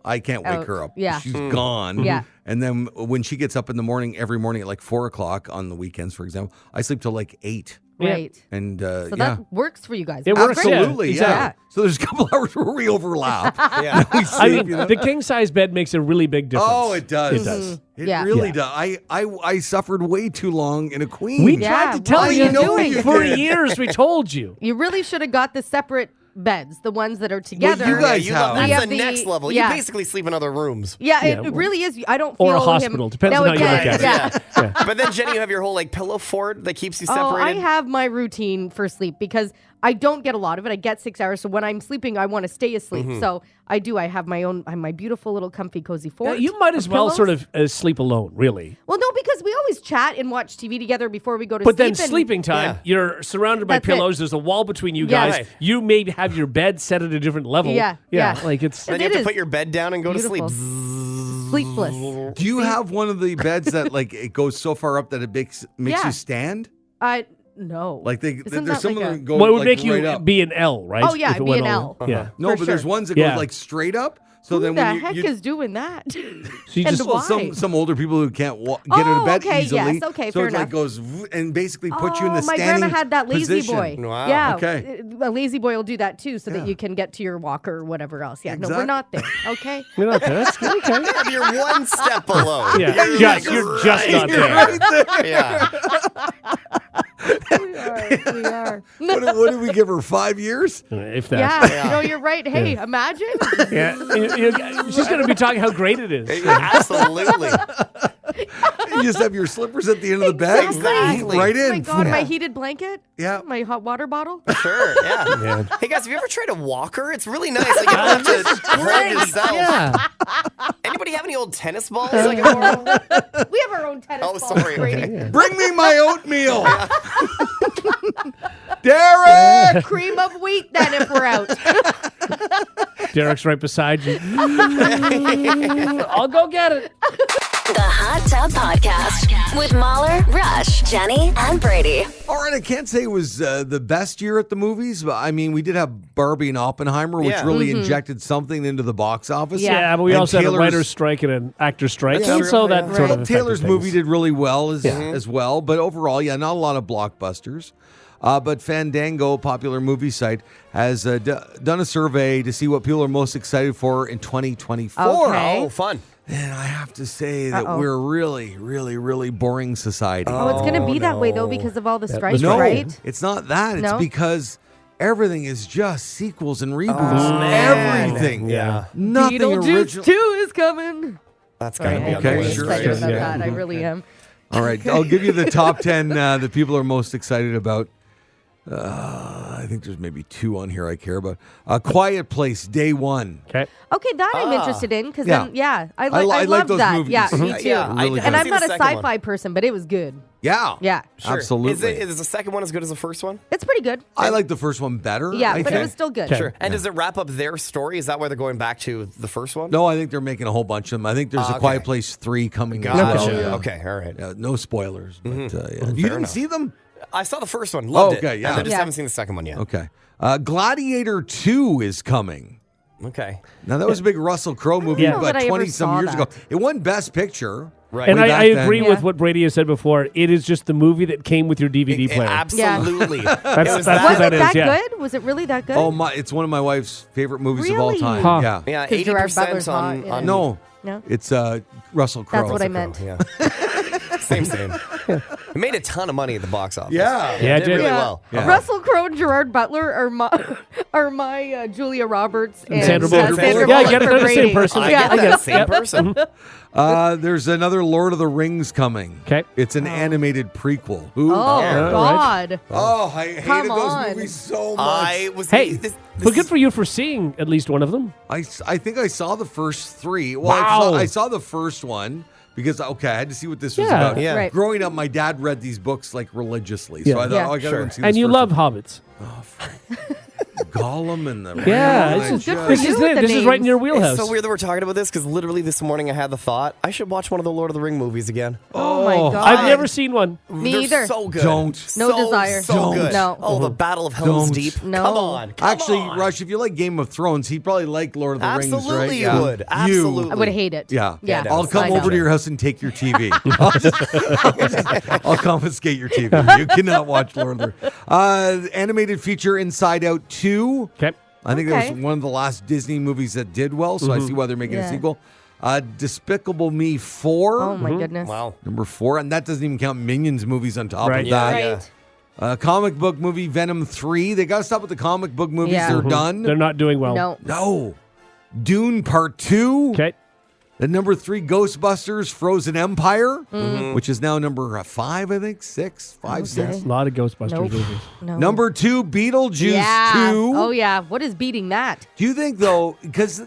I can't wake Out. her up. Yeah. She's gone. Yeah. And then when she gets up in the morning, every morning at 4 o'clock on the weekends, for example, I sleep till 8. Right. And So yeah. that works for you guys. It That's works, great. Absolutely, Yeah, yeah. exactly. So there's a couple hours where we overlap. Yeah. We I sleep, mean, the king size bed makes a really big difference. Oh, it does. It does. It Yeah. really Yeah. does. I suffered way too long in a queen. We Yeah, tried to tell what are you, you doing? for years. We told you. You really should have got the separate beds, the ones that are together. you guys Yeah, have. We that's have the the- next level. yeah. You basically sleep in other rooms. Yeah, Yeah, it well- really is. I don't feel Or a him. hospital. Depends Now on how you again, look at it. Yeah. But then, Jenny, you have your whole pillow fort that keeps you Oh, separated. I have my routine for sleep because I don't get a lot of it. I get 6 hours. So when I'm sleeping, I want to stay asleep. So I do. I have my beautiful little comfy cozy fort. You might as of well pillows. sort of sleep alone, really. Well, no, because we always chat and watch TV together before we go to But sleep. then sleeping time, you're surrounded by That's it. pillows. There's a wall between you Yeah. guys. Right. You may have your bed set at a different level. Yeah, yeah. Like it's. then It you have to is put your bed down and go beautiful. to sleep. Sleepless. Do you have one of the beds that it goes so far up that it makes Yeah. you stand? No. Like Isn't there's that some like that a- go Well, it would like make you right up. be an L, right? Oh, yeah, If it it'd be went an all- L. Yeah. No, For but there's sure. ones that Yeah. go straight up. So Who then the when heck you is doing that? So you And just well, why? some older people who can't get out of bed okay, easily. yes, okay, so fair it enough. goes and basically puts you in the my standing grandma had that lazy position. boy. Wow. Yeah. Okay. A lazy boy will do that too, so Yeah. that you can get to your walker or whatever else. Yeah. No, Exactly. we're not there. Okay. You're not there. That's good. Okay. Yeah, you're one step below. Yeah, you're just not there. Right there. Yeah. we are. What did we give her? 5 years? If that. Yeah. No, you're right. Hey, imagine. Yeah. She's going to be talking how great it is. Absolutely. You just have your slippers at the end of the bed. Exactly. Right in. Oh my God, my Yeah. heated blanket. Yeah. My hot water bottle. Sure, yeah. Man. Hey, guys, have you ever tried a walker? It's really nice. Like, you don't have to hold yourself. Yeah. Anybody have any old tennis balls I can borrow? We have our own tennis Oh, balls, sorry, Brady. okay. Bring me my oatmeal. Derek! Cream of wheat then if we're out. Derek's right beside you. I'll go get it. The Hot Tub Podcast with Mahler, Rush, Jenny, and Brady. All right, I can't say it was the best year at the movies, but I mean, we did have Barbie and Oppenheimer, which Yeah. really injected something into the box office. Yeah, but we And also had a Taylor's- writer's strike and an actor's strike, Yeah, and true, so that yeah. sort Right. of affected Taylor's things. movie did really well as well, but overall, yeah, not a lot of blockbusters. But Fandango, popular movie site, has done a survey to see what people are most excited for in 2024. Okay. Oh, fun. And I have to say that Uh-oh. we're a really, really, really boring society. Oh, it's going to be that way, though, no. because of all the strikes, No, right? it's not that. It's No? because everything is just sequels and reboots. man. Everything. Yeah. Nothing Beetlejuice original. 2 is coming. That's gotta be I'm on the Okay, really list, sure. excited right? about Yeah. that. I really am. All right, I'll give you the top 10 that people are most excited about. I think there's maybe 2 on here I care about. Quiet Place, Day One. Okay. Okay, that I'm interested in because Yeah. then, yeah, I I love like those that. movies. Yeah, me too. Yeah, I Really haven't good. And I'm seen not the a second sci-fi one. person, but it was good. Yeah. Yeah, Sure. Absolutely. Is the second one as good as the first one? it's pretty good. I like the first one better. Yeah, I but think. it was still good. Okay. Sure. And does it wrap up their story? Is that why they're going back to the first one? No, I think they're making a whole bunch of them. I think there's a Okay. Quiet Place 3 coming as Gotcha. well. Yeah. Okay, all right. Yeah, no spoilers. But, yeah. You Fair didn't enough. see them? I saw the first one, loved Okay, it. yeah. And I just Yeah. haven't seen the second one yet. Okay. Gladiator 2 is coming. Okay. Now, that was a big Russell Crowe movie know about that I ever 20-some saw years ago. that. It won Best Picture. Right. And Way I back then. agree with Yeah. what Brady has said before. It is just the movie that came with your DVD player. Absolutely. That's was what Was that it is. that Yeah. good? Was it really that good? Oh, it's one of my wife's favorite movies of all Really? time. Huh. Yeah. Yeah, 'Cause Gerard 80% Butler's hot in on it. No, No? it's Russell Crowe. That's what I meant. Yeah. Same. It made a ton of money at the box office. Yeah. Yeah, it did it did. really Yeah. well. Yeah. Russell Crowe and Gerard Butler are my Julia Roberts and Sandra Bullock. Sandra Yeah, I Bullock get it. for They're the same Brady. person. I Yeah. get that. Same person. There's another Lord of the Rings coming. 'Kay. It's an animated prequel. Who? Oh, Yeah. God. Oh, I hated Come those on. movies so much. I was. Hey, this but good is- for you for seeing at least one of them. I think I saw the first three. Well, Wow. I saw the first one because, I had to see what this was Yeah. about. Yeah. Right. Growing up, my dad read these books like religiously. Yeah. So I thought, Yeah. I got to go and see this And you first love one. hobbits. Gollum and the Yeah, Ring, this I is good for just- you. This is with it. the This is right in your names. wheelhouse. It's so weird that we're talking about this because literally this morning I had the thought I should watch one of the Lord of the Ring movies again. Oh, my Oh. God. I've never seen one. Me They're either. so good. Don't. No So, desire. So Don't. good. No. Oh, the Battle of Helm's Don't. Deep. No. Come on. Come Actually, on. Rush, if you like Game of Thrones, he'd probably like Lord of the Rings, right? Absolutely Yeah. you would. Absolutely. I would hate it. Yeah. Yeah. no, I'll it's come I know. over to your house and take your TV. I'll confiscate your TV. You cannot watch Lord of the Rings. Animated feature Inside Out 2. Okay. I think that Okay. was one of the last Disney movies that did well, so I see why they're making a Yeah. sequel. Despicable Me 4. Oh, my goodness. Wow. Number 4, and that doesn't even count Minions movies on top Right. of Yeah, that. yeah. Comic book movie Venom 3. They got to stop with the comic book movies. Yeah. They're done. They're not doing well. No. No. Dune Part 2. Okay. The number 3 Ghostbusters Frozen Empire, Mm-hmm. which is now number 5, I think. 6, 5, 6. A lot of Ghostbusters Nope. movies. No. Number 2 Beetlejuice yeah. 2. Oh, yeah. What is beating that? Do you think, though, because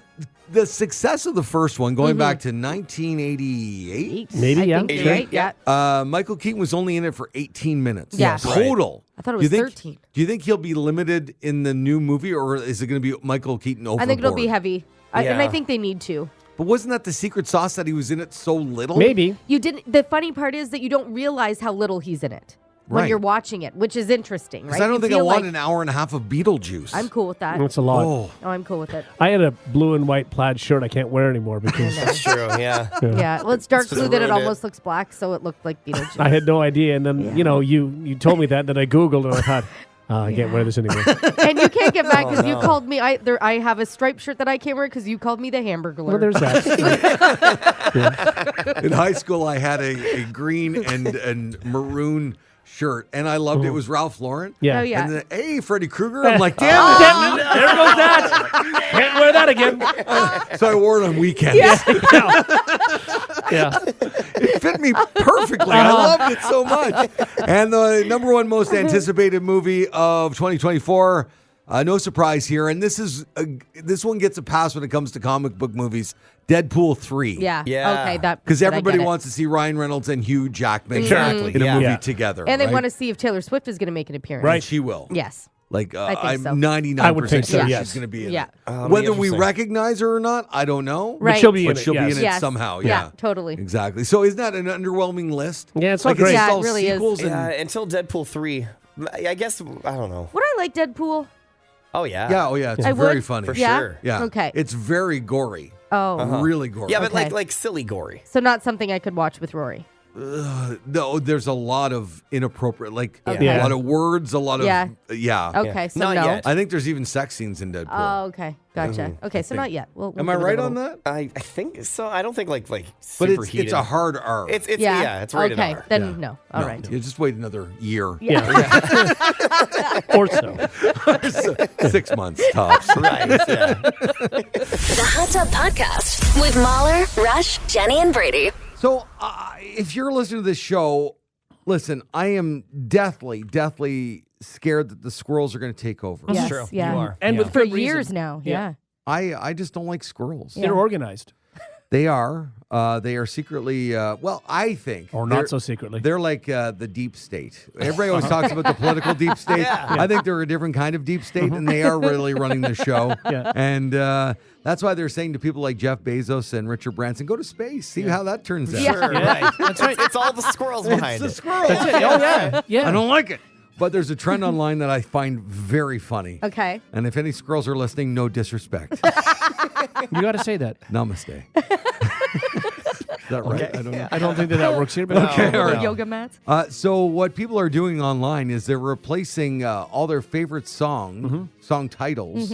the success of the first one, going Mm-hmm. back to 1988, Maybe, I yeah. think you're Sure. right. Yeah. Michael Keaton was only in it for 18 minutes. Yeah. Yes. Total. I thought it Do you was think- 13. Do you think he'll be limited in the new movie, or is it going to be Michael Keaton overboard? I think it'll be heavy. And I Yeah. think they need to. But wasn't that the secret sauce that he was in it so little? Maybe. You didn't. The funny part is that you don't realize how little he's in it when Right. you're watching it, which is interesting, right? Because I don't You think I feel want like, an hour and a half of Beetlejuice. I'm cool with that. That's a lot. Oh, Oh, I'm cool with it. I had a blue and white plaid shirt I can't wear anymore because That's true. Yeah. Yeah. Well, it's dark Just blue that it ruined it. almost looks black, so it looked like Beetlejuice. I had no idea. And then, Yeah. you told me that, then I Googled and I thought, I can't wear this anymore. And you can't get mad because you no. called me. I have a striped shirt that I can't wear because you called me the Hamburglar. Well, there's that. in high school, I had a green and maroon shirt, and I loved it. It was Ralph Lauren. Yeah. Oh, yeah. And then, hey, Freddy Krueger. I'm like, damn it. Damn it, there goes that. Can't wear that again. So I wore it on weekends. Yeah. It fit me perfectly. I loved it so much. And the number 1 most anticipated movie of 2024. No surprise here. And this one gets a pass when it comes to comic book movies. Deadpool 3. Yeah. Yeah. Okay. That Because then I everybody get it. wants to see Ryan Reynolds and Hugh Jackman Exactly, in a yeah. movie Yeah. together. And they right? want to see if Taylor Swift is going to make an appearance. Right. And she will. Yes. Like, think I'm so. 99% I would think so, sure yes. she's going to be in Yeah. it. That'll be Whether we interesting. recognize her or not, I don't know. Right. But she'll be in But it. she'll be yes. in it Yes. somehow. Yeah, Yeah. totally. Exactly. So isn't that an underwhelming list? Yeah, it's not like great. It's Yeah, it all really is. sequels and Yeah. Until Deadpool 3. I guess, I don't know. Would I like Deadpool? Oh, yeah. yeah, oh yeah, it's I very would. funny. For Yeah. sure. Yeah. Okay. It's very gory. Oh. Really gory. Yeah, but Okay. like silly gory. So not something I could watch with Rory. No, there's a lot of inappropriate, like Okay. a lot of words, a lot of Yeah. yeah. Okay. So Not no. yet. I think there's even sex scenes in Deadpool. Oh, okay. Gotcha. Okay. So not yet. We'll Am I give it a right on little- that? I think so. I don't think like But super it's heated. a hard R. It's Yeah. it's rated okay. R. Then Yeah. no. All No, right. You just wait another year. Yeah. Or so. 6 months tops. Right. Yeah. The Hot Tub Podcast with Mahler, Rush, Jenny, and Brady. So, if you're listening to this show, listen, I am deathly scared that the squirrels are going to take over. Yes, True. yeah. You are. And Yeah. with For good reason. years now. Yeah. I just don't like squirrels. Yeah. They're organized. They are. They are secretly, well, I think. Or they're- not so secretly. They're like the deep state. Everybody always talks about the political deep state. I think they're a different kind of deep state, and they are really running the show. Yeah. And that's why they're saying to people like Jeff Bezos and Richard Branson, go to space, see how that turns out. Yeah. Sure, right. That's right. It's all the squirrels behind It's it. the squirrels. That's it. Oh, yeah. Yeah. I don't like it. But there's a trend online that I find very funny. Okay. And if any squirrels are listening, no disrespect. You got to say that. Namaste. Is that right? I don't know. I don't think that works here. But Okay, all right. The yoga mats. So what people are doing online is they're replacing all their favorite song titles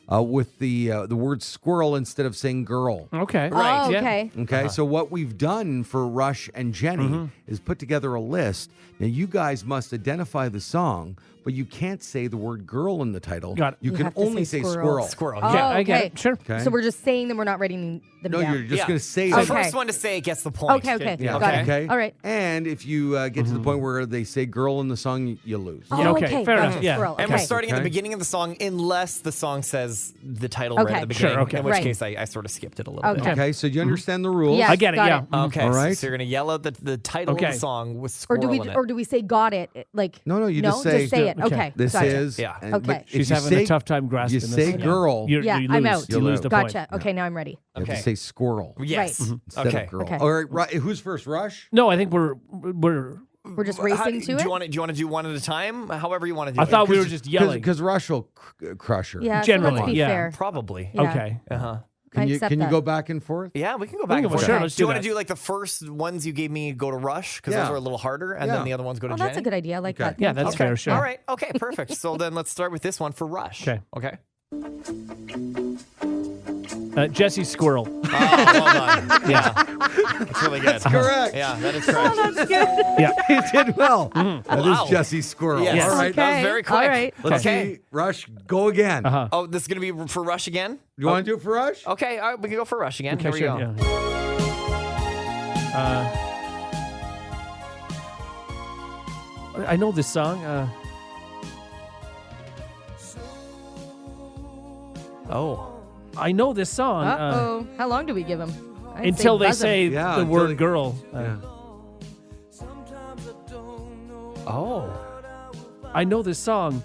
with the word squirrel instead of saying girl. Okay. Oh, Yeah. okay. Okay, so what we've done for Rush and Jenny is put together a list. Now, you guys must identify the song, but you can't say the word girl in the title. Got it. You You can have to only say say squirrel. squirrel. Oh, Yeah, I get okay. it. Sure. Okay. So we're just saying them. We're not writing them No, down. you're just going to say The it. Okay. first one to say it gets the point. Okay. Yeah. Got it. Okay. All right. And if you get to the point where they say girl in the song, you lose. Oh, Yeah, okay, fair Gotcha. enough, yeah. Squirrel. And Okay. we're starting at the Okay. beginning of the song unless the song says the title right Okay. at the beginning. Sure, okay. In which Right. case I sort of skipped it a little bit. Okay. Okay, so you understand the rules? Yeah. I get it. Got Yeah. it. Mhm. Okay, All right. so you're going to yell out the title Okay. of the song with Or squirrel do in it. we say got it? Like No, you just say- say it. Okay. Okay. This Gotcha. is. Yeah. and- Okay. but if She's you having say- a tough time grasping You this. say Yeah. girl, You Yeah, lose. I'm out. You lose the Gotcha. point. Okay, now I'm ready. you have Okay. to say squirrel Yes. instead Okay. of girl. Okay. All right, who's first? Rush? No, I think we're. We're just racing to do it. you want to do one at a time? However you want to do I it. thought we were just yelling. Because Rush will crush her. Yeah. Generally, so let's be yeah. fair. Probably. Yeah. Okay. Uh-huh. Can I you accept can you that. go back and forth? Yeah, we can go back and go forth. Sure, let's Do you do want that. to do like the first ones you gave me go to Rush because Yeah. those are a little harder, and Yeah. then the other ones go to Oh, Jenny? that's a good idea. I like Okay. that. Yeah, that's Okay. fair. Sure. All right. Okay. Perfect. So then let's start with this one for Rush. Okay. Okay. Jesse's squirrel. Oh, well done. Yeah. That's really good. That's correct. Yeah, that is correct. That's good. Yeah. You did well. That is Wow. Jesse Squirrel. Yes. All right. That was very quick. All right. Let's Okay. see. Rush, go again. Uh-huh. Oh, this is going to be for Rush again? You want to do it for Rush? Okay, all right, we can go for Rush again. Okay, Here we sure. go. Yeah. I know this song. Oh. I know this song. Uh-oh. How long do we give him? I'd Until they buzz him. say Yeah, the until word they- girl. Yeah. Oh. I know this song.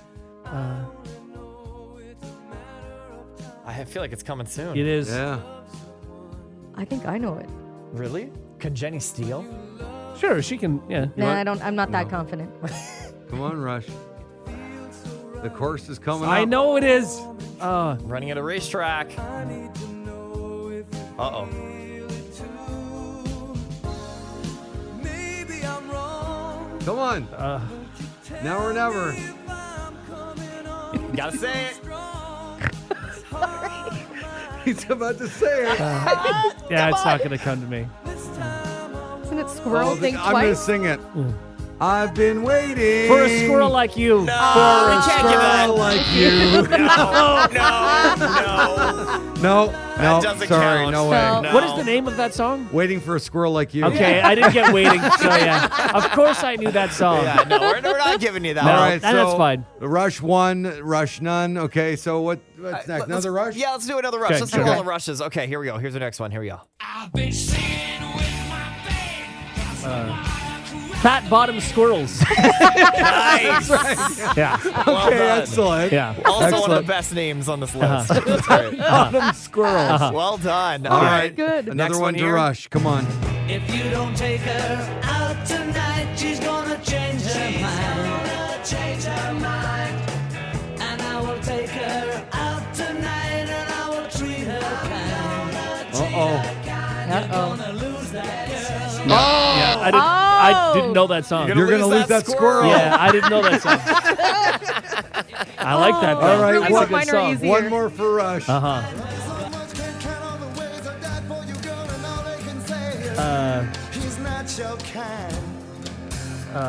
I feel like it's coming soon. It is. Yeah. I think I know it. Really? Can Jenny steal? Sure, she can. Yeah. Nah, I don't. I'm not that confident. Come on, Rush. The course is coming I up. know it is. Running at a racetrack. Uh-oh. Come on. Now or never. Gotta say it. He's about to say it. Yeah, it's not going to come to me. Isn't it squirrel thing I'm going to twice? sing it. I've been waiting For a squirrel like you. for a we can't give squirrel that. like you. No. No, doesn't sorry, count. no way. So- What is the name of that song? Waiting for a squirrel like you. Okay, I didn't get waiting. So, yeah. Of course I knew that song. Yeah, no, we're not giving you that No. All one. right, and that's so fine. Rush 1, Rush none. Okay, so what's next? Let's- Another Rush? Yeah, let's do another Rush. Okay, Let's do sure. all the Rushes. Okay, here we go. Here's the next one. Here we go. Fat bottom squirrels. Nice. Yeah. Well Okay, done. excellent. Yeah. Also one of Excellent. the best names on this list. That's great. Bottom squirrels. Well done. All All right. right. Good. Another Next one one to here. Rush. Come on. If you don't take her out tonight, she's gonna change her mind. And I will take her out tonight, and I will treat her kind. Uh-oh. Uh-oh. Lose that girl. Yeah. I didn't know that song. You're going to lose that squirrel. Yeah, I didn't know that song. I like that. Oh, though. All right, really? one- Mine are song. easier. One more for Rush. Uh-huh. He's not your kind. You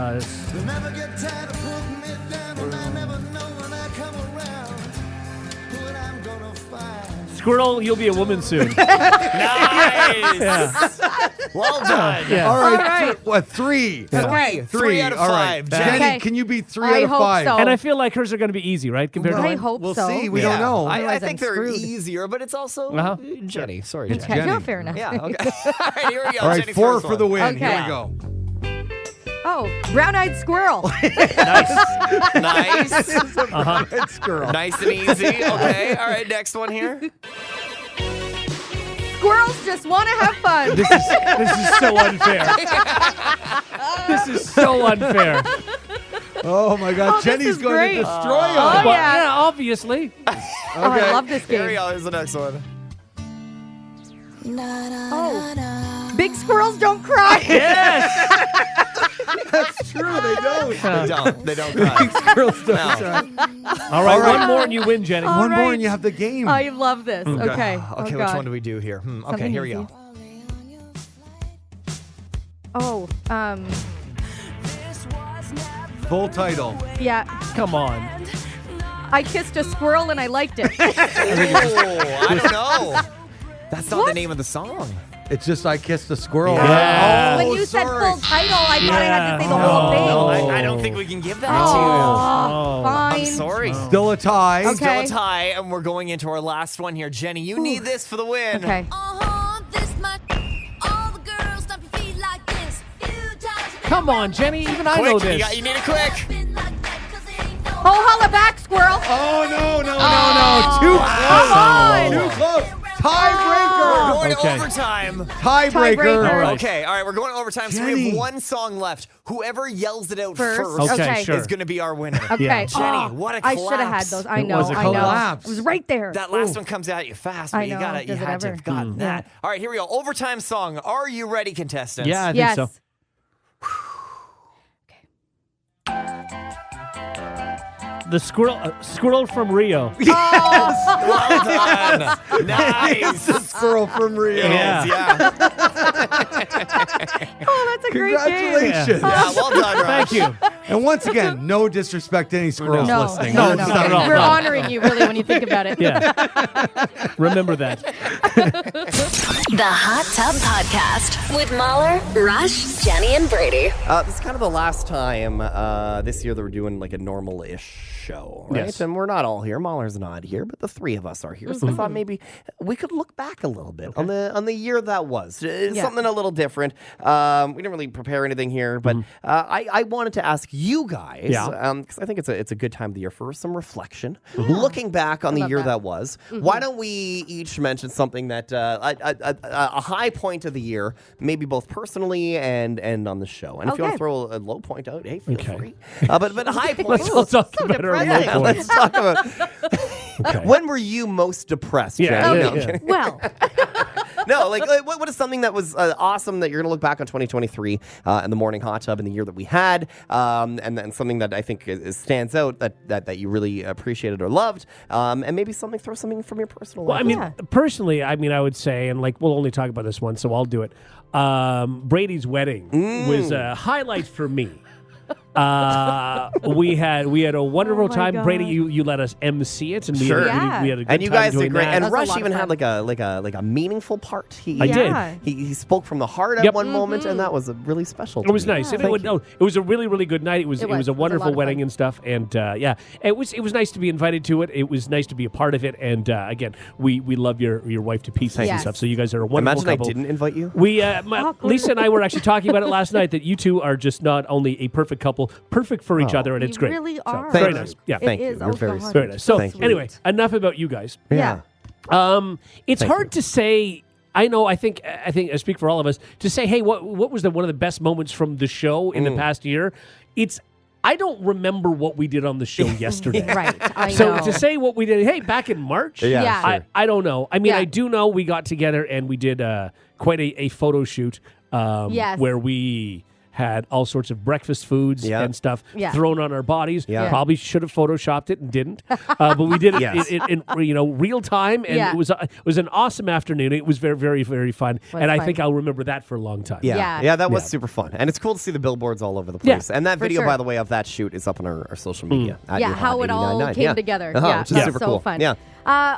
never get tired of putting me down, and I never know when I come around what I'm gonna find. Squirrel, you'll be a woman soon. Nice. Well done. Yeah. All right. right. What, 3? Okay. 3 out of All right. 5. Jenny, Okay. can you beat 3 I out of hope 5? so. And I feel like hers are going to be easy, right? Compared to I mine? hope We'll so. see. We Yeah. don't know. I Otherwise, think I'm they're screwed. easier, but it's also Uh-huh. Jenny. Sorry, It's Jenny. Okay, no, Jenny. fair enough. Yeah, okay. All right, here we go. All right, Jenny's 4 first for the one. win. Okay. Here we go. Oh, brown-eyed squirrel. Nice. It's squirrel. Nice and easy. Okay. All right, next one here. Squirrels just want to have fun. This is so unfair. This is so unfair. Oh, my God. Oh, Jenny's this is going great. to destroy him. Oh, But, yeah. obviously. Oh, I love this Here we game. go. Here's the next one. Oh, big squirrels don't cry. Yes. That's true. They don't. They don't cry. Squirrels don't No. cry. All right, All right. one more and you win, Jenny. All One more right. and you have the game. I love this. Okay. Okay, Oh, which God. one do we do here? Okay, Something here we easy. go. Oh, Full title. yeah. Come on. I kissed a squirrel and I liked it. Oh, I don't know. That's not the name of the song. It's just I kissed a squirrel. Yeah. When Oh, you said sorry. full title, I thought I had to say the Yeah. whole thing. No. I don't think we can give that Oh, to Oh. fine. you. I'm sorry. Still a tie. Okay. Still a tie, and we're going into our last one here. Jenny, you need this for the win. Okay. This much. All the girls stomp your feet like this. Come on, Jenny. Even I know Quick, this. you need it quick. Oh, holla back, squirrel. Oh, no. Come on. Too close. We're Tiebreaker. going Okay. to overtime. Tiebreaker. Tiebreaker. All right. Okay, all right, we're going to overtime, so we Jenny. have one song left. Whoever yells it out First. first Okay, sure. is going to be our winner. Okay. Yeah. Jenny, what a I collapse. should have had those. I It know. was a I know. collapse. It was right there. That last one comes at you fast, but I you know. got it. You Does it had to ever? have gotten that. All right, here we go. Overtime song. Are you ready, contestants? Yeah, I think Yes. so. The squirrel from Rio. Well done. Nice. Squirrel from Rio. Yeah. Yeah. Oh, that's a great game. Congratulations. Yeah, well done, Raj. Thank you. And once again, no disrespect to any squirrels No, listening. no, We're no. just not at all. We're No. honoring you, really, when you think about it. Yeah. Remember that. The Hot Tub Podcast with Mahler, Rush, Jenny, and Brady. This is kind of the last time this year that we're doing like a normal-ish show, right? Yes. And we're not all here. Mahler's not here, but the three of us are here. So I thought maybe we could look back a little bit on the year that was. Something a little different. We didn't really prepare anything here, but I wanted to ask you guys, because I think it's a good time of the year for some reflection, looking back on the year that was. Why don't we each mention something that a high point of the year, maybe both personally and on the show. And if you want to throw a low point out, hey, feel free. But a high point. Let's all talk about our low Yeah, let's points. talk about when were you most depressed? Yeah, Jen? yeah, No, I'm yeah. kidding. Well, No, like what is something that was awesome that you're gonna look back on 2023 in the morning hot tub in the year that we had, and then something that I think stands out that you really appreciated or loved, and maybe throw something from your personal Well, I life. mean, personally, I would say, and like we'll only talk about this once, so I'll do it. Brady's wedding was a highlight for me. We had a wonderful my time. God. Brady, you let us MC it, and we Sure. had a good and you time guys doing did great. that. And That was a Rush lot of even had fun. like a meaningful part. He I did. Yeah. He spoke from the heart at Yep. one moment, and that was really special. It was to me. nice. Yeah. It was a really, really good night. It was was. a It was a wonderful lot of wedding fun. and stuff. And it was nice to be invited to it. It was nice to be a part of it. And again, we love your wife to pieces and Yes. stuff. So you guys are a wonderful Imagine couple. I didn't invite you. We Awkward. Lisa and I were actually talking about it last night that you two are just not only a perfect couple, perfect for each other, and it's you great. really So, are. very Thank nice. you. Yeah, Thank It you. is. You're Oh, very God. very nice. So Thank you. anyway, enough about you guys. Yeah. It's Thank hard you. to say. I know. I think I speak for all of us to say, hey, what was one of the best moments from the show in the past year? I don't remember what we did on the show yesterday. Right. I So know. to say what we did, hey, back in March, Yeah. sure. I don't know. I mean, Yeah. I do know we got together and we did quite a photo shoot Yes. where we had all sorts of breakfast foods Yeah. and stuff Yeah. thrown on our bodies. Yeah. Probably should have photoshopped it and didn't, but we did it Yes. in real time, and Yeah. it was an awesome afternoon. It was very, very, very fun, Was and I fun. think I'll remember that for a long time. Yeah. That was Yeah. super fun, and it's cool to see the billboards all over the Yeah, place. And that for video, sure. by the way, of that shoot is up on our social media. at Yeah, Your how Hot it all 89.9. came Yeah. together. Uh-huh, which is that's super so cool. fun. Yeah.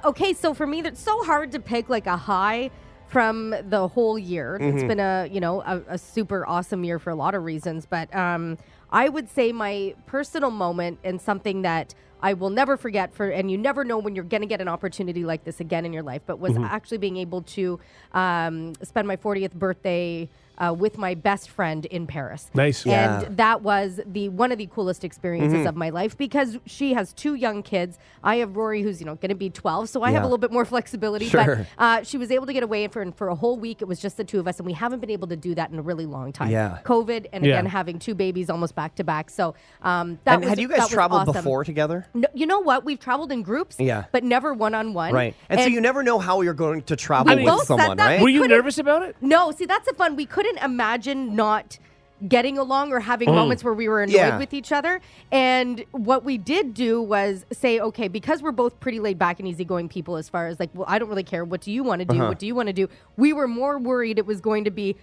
Okay, so for me, it's so hard to pick like a high from the whole year. It's been a super awesome year for a lot of reasons, but I would say my personal moment and something that I will never forget and you never know when you're going to get an opportunity like this again in your life, but was actually being able to spend my 40th birthday with my best friend in Paris. Nice. Yeah. And that was one of the coolest experiences of my life because she has 2 young kids. I have Rory, who's going to be 12, so I have a little bit more flexibility. Sure. But she was able to get away for a whole week. It was just the 2 of us, and we haven't been able to do that in a really long time. Yeah. COVID, and Yeah. again having 2 babies almost back to back. So And had you guys traveled awesome. before together? No, you know what? We've traveled in groups, Yeah. but never one-on-one. Right. And so you never know how you're going to travel We with both said someone, that. right? Were you couldn't- nervous about it? No, see, that's the fun. We couldn't imagine not getting along or having moments where we were annoyed with each other. And what we did do was say, okay, because we're both pretty laid back and easygoing people as far as like, well, I don't really care. What do you want to do? What do you want to do? We were more worried it was going to be,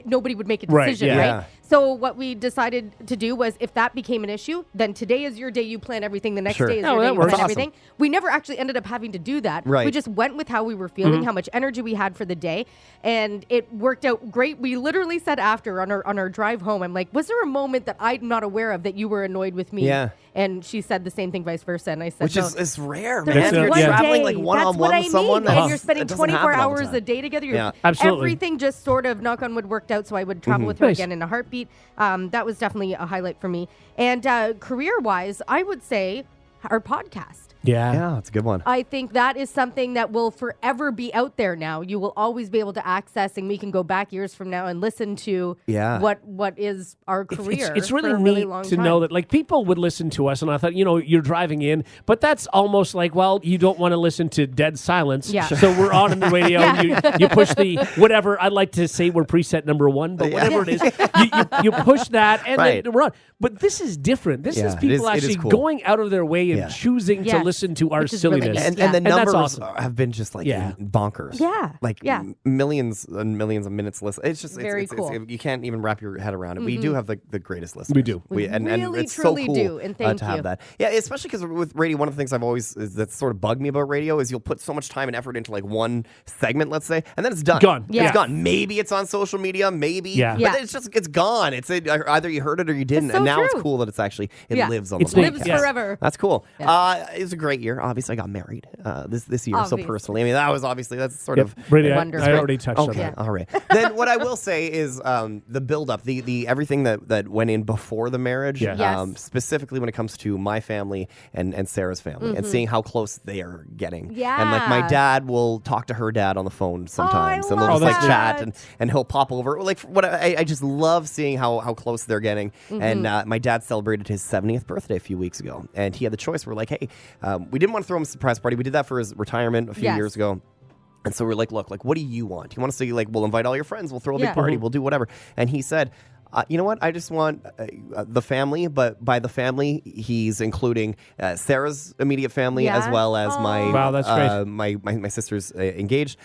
nobody would make a decision, right? So what we decided to do was if that became an issue, then today is your day, you plan everything. The next day is your day, you plan everything. We never actually ended up having to do that. Right. We just went with how we were feeling, how much energy we had for the day. And it worked out great. We literally said after on our drive home, I'm like, was there a moment that I'm not aware of that you were annoyed with me? Yeah. And she said the same thing, vice versa. And I said, Which is rare, There's man. You're one traveling day. like one-on-one That's with what I someone. mean. And you're spending it doesn't 24 happen all the hours time. a day together. Yeah. Absolutely. Everything just sort of, knock on wood, worked out. So I would travel with her again in a heartbeat. That was definitely a highlight for me. And career-wise, I would say our podcast. Yeah, that's a good one. I think that is something that will forever be out there now. You will always be able to access, and we can go back years from now and listen to what is our career. It's really for a neat really long to time. know that like people would listen to us, and I thought, you're driving in, but that's almost like, well, you don't want to listen to dead silence. Yeah. So we're on the radio, and you push the whatever. I'd like to say we're preset number 1, but whatever it is, you push that, and then we're on. But this is different. This is people actually cool. going out of their way and choosing to listen to our Which is really silliness. neat. And the that's numbers awesome. have been just like bonkers. Yeah. Like millions and millions of minutes listened. It's just Very it's, cool. you can't even wrap your head around it. We do have the greatest listeners. We do. And really, it's truly so cool do, and thank to have you. that. Yeah, especially because with radio, one of the things that's sort of bugged me about radio is you'll put so much time and effort into like one segment, let's say, and then it's done. Gone. Yeah. It's gone. Maybe it's on social media, maybe. Yeah. But it's gone. Either you heard it or you didn't. It's so and now true. it's cool that it's actually lives on It's the neat. Lives podcast. Yes. forever. That's cool. It was a great year. Obviously, I got married this year. Obviously. So personally, I mean, that's sort of Brady, I Wonderful. already touched on okay. that. All right. Then what I will say is the build up, the everything that went in before the marriage, Yeah. Yes. specifically when it comes to my family and Sarah's family, and seeing how close they are getting. Yeah. And like my dad will talk to her dad on the phone sometimes, and they'll love just like that. chat, and he'll pop over. Like what I just love seeing how close they're getting. And my dad celebrated his 70th birthday a few weeks ago, and he had the choice. We're like, hey, we didn't want to throw him a surprise party. We did that for his retirement a few years ago. And so we're like, look, like, what do you want? You want to say, like, we'll invite all your friends, we'll throw a big party, we'll do whatever. And he said, you know what? I just want the family, but by the family, he's including Sarah's immediate family as well as Wow, that's great. my sister's engaged,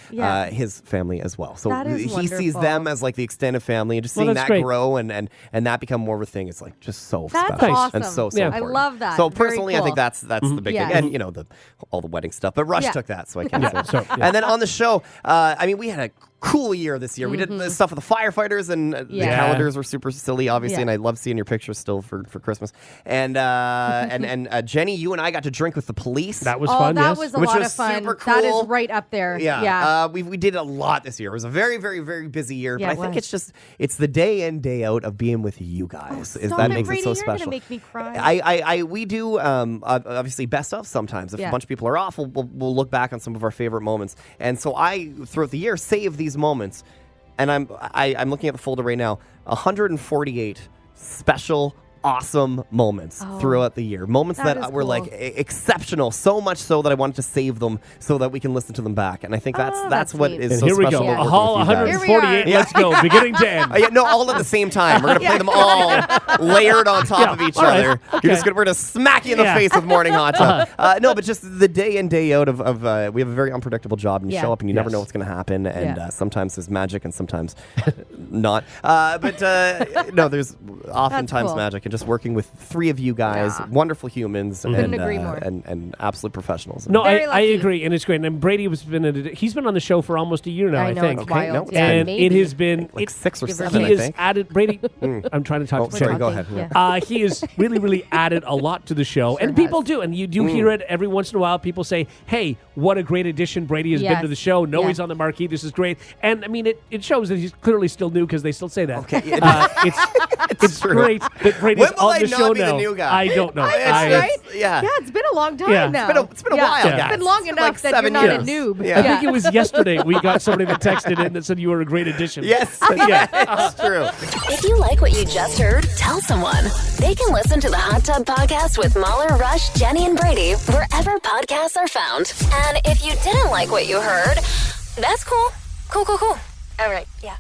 his family as well. So That is he sees wonderful. them as like the extended family, and just Well, seeing that's that great. grow and that become more of a thing. It's like just so That's special awesome. and so Yeah. I important. love that. So Very personally, I cool. think that's the big Yeah. thing, and all the wedding stuff. But Rush Yeah. took that, so I can't say it. So, And then on the show, I mean, we had a cool year this year. We did the stuff with the firefighters, and the Yeah. calendars were super silly, obviously, Yeah. and I love seeing your pictures still for Christmas. And Jenny, you and I got to drink with the police. That was fun, that yes. was a Which lot was of fun. super That cool. is right up there. Yeah. We did a lot this year. It was a very, very, very busy year. Yeah, but I it think was. it's the day in, day out of being with you guys. Stop That it, makes Brady, it so you're special. gonna make me cry. We do obviously best of sometimes. If a bunch of people are off, we'll look back on some of our favorite moments. And so I, throughout the year, save these moments. And I'm looking at the folder right now. 148 special, awesome moments throughout the year. Moments that that is were cool. like exceptional, so much so that I wanted to save them so that we can listen to them back. And I think that's that's what neat. is And so here we special. go. about A working Hall with you guys. 148. Here we are. Let's go. Beginning to end. Yeah, no, all at the same time. We're gonna play them all layered on top of each all right. other. Okay. We're gonna smack you in the Yeah. face with morning hot tub. No, but just the day in, day out of we have a very unpredictable job, and you Yeah. show up and you never Yes. know what's gonna happen, and Yeah. sometimes there's magic and sometimes not. But no, there's oftentimes cool. magic, and just working with three of you guys, wonderful humans, Couldn't and agree more. and absolute professionals. No, Very I lucky. agree, and it's great. And Brady he's been on the show for almost a year now, I know, think. it's Okay, wild. no, it's Yeah, And maybe. it has been like 6 or Give or 7, he I has think. added Brady. I'm trying to talk. Oh, to sorry, Brady. go ahead. Yeah. He has really added a lot to the show, and people has. do, and you do hear it every once in a while. People say, "Hey, what a great addition Brady has been Yes. to the show." No, Yeah. he's on the marquee. This is great, and I mean, it shows that he's clearly still new because they still say that. Okay, It's true. great that Brady's When will on I the not show be the now. new guy? I don't know. Right? Yeah. Yeah, it's been a long time Yeah. now. It's been a while, It's guys. been long It's been enough like that you're 7 not years. a noob. Yeah. I think it was yesterday we got somebody that texted in that said you were a great addition. Yes, Yeah. it's true. If you like what you just heard, tell someone. They can listen to the Hot Tub Podcast with Mahler, Rush, Jenny, and Brady wherever podcasts are found. And if you didn't like what you heard, that's cool. Cool. All right, yeah.